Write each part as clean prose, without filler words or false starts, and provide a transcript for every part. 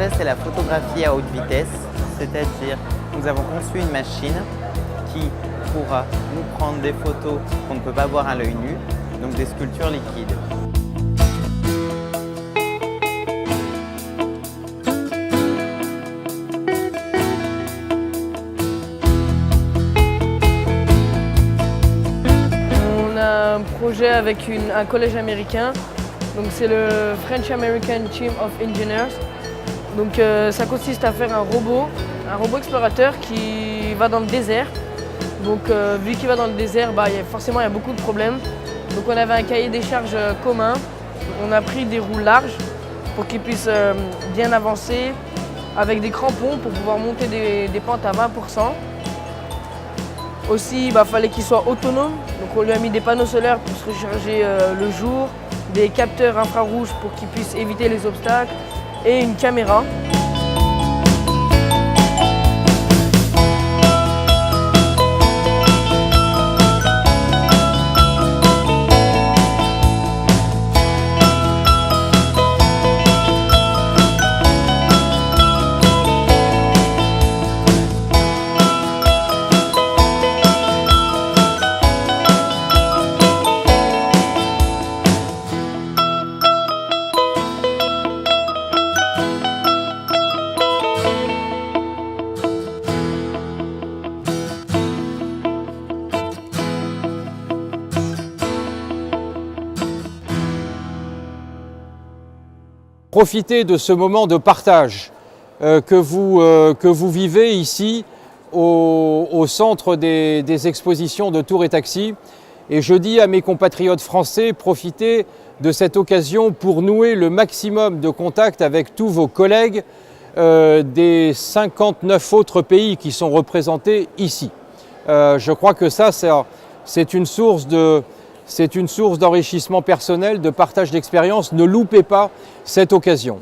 projet, c'est la photographie à haute vitesse, c'est-à-dire nous avons conçu une machine qui pourra nous prendre des photos qu'on ne peut pas voir à l'œil nu, donc des sculptures liquides. On a un projet avec un collège américain, donc c'est le French American Team of Engineers. Donc ça consiste à faire un robot explorateur qui va dans le désert. Donc vu qu'il va dans le désert, forcément il y a beaucoup de problèmes. Donc on avait un cahier des charges commun. On a pris des roues larges pour qu'il puisse bien avancer avec des crampons pour pouvoir monter des pentes à 20%. Aussi, il fallait qu'il soit autonome. Donc on lui a mis des panneaux solaires pour se recharger le jour, des capteurs infrarouges pour qu'il puisse éviter les obstacles et une caméra. Profitez de ce moment de partage que vous vivez ici au centre des expositions de Tours et Taxis. Et je dis à mes compatriotes français, profitez de cette occasion pour nouer le maximum de contacts avec tous vos collègues des 59 autres pays qui sont représentés ici. Je crois que ça, c'est une source d'enrichissement personnel, de partage d'expérience. Ne loupez pas cette occasion.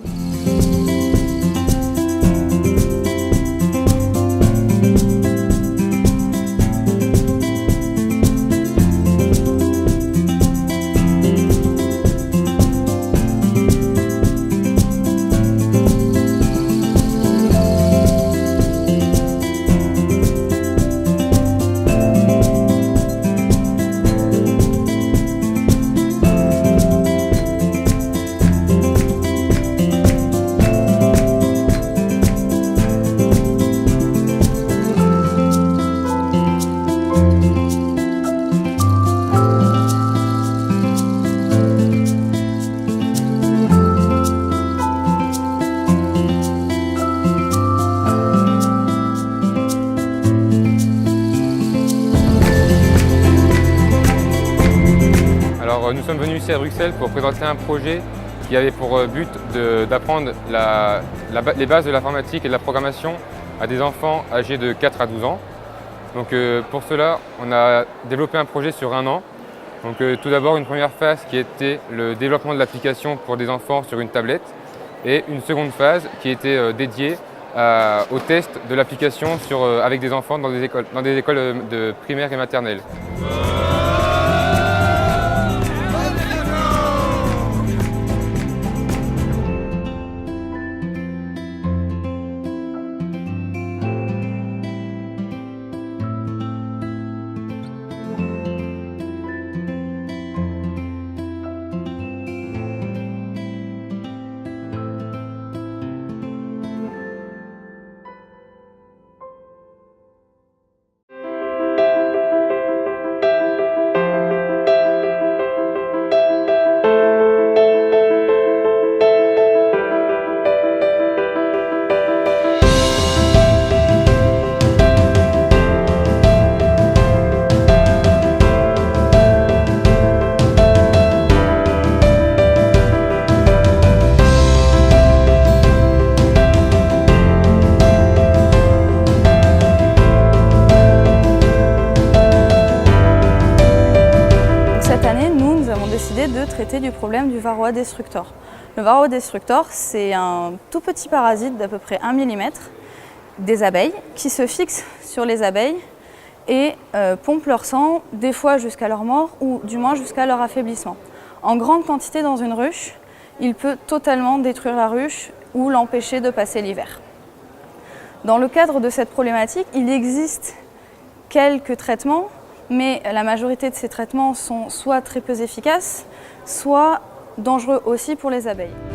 Nous sommes venus ici à Bruxelles pour présenter un projet qui avait pour but d'apprendre les bases de l'informatique et de la programmation à des enfants âgés de 4 à 12 ans. Donc, pour cela, on a développé un projet sur 1 an. Donc, tout d'abord, une première phase qui était le développement de l'application pour des enfants sur une tablette et une seconde phase qui était dédiée au test de l'application avec des enfants dans des écoles de primaire et maternelle. décidé de traiter du problème du Varroa destructor. Le Varroa destructor, c'est un tout petit parasite d'à peu près 1 mm des abeilles qui se fixe sur les abeilles et pompe leur sang, des fois jusqu'à leur mort ou du moins jusqu'à leur affaiblissement. En grande quantité dans une ruche, il peut totalement détruire la ruche ou l'empêcher de passer l'hiver. Dans le cadre de cette problématique, il existe quelques traitements, mais la majorité de ces traitements sont soit très peu efficaces, soit dangereux aussi pour les abeilles.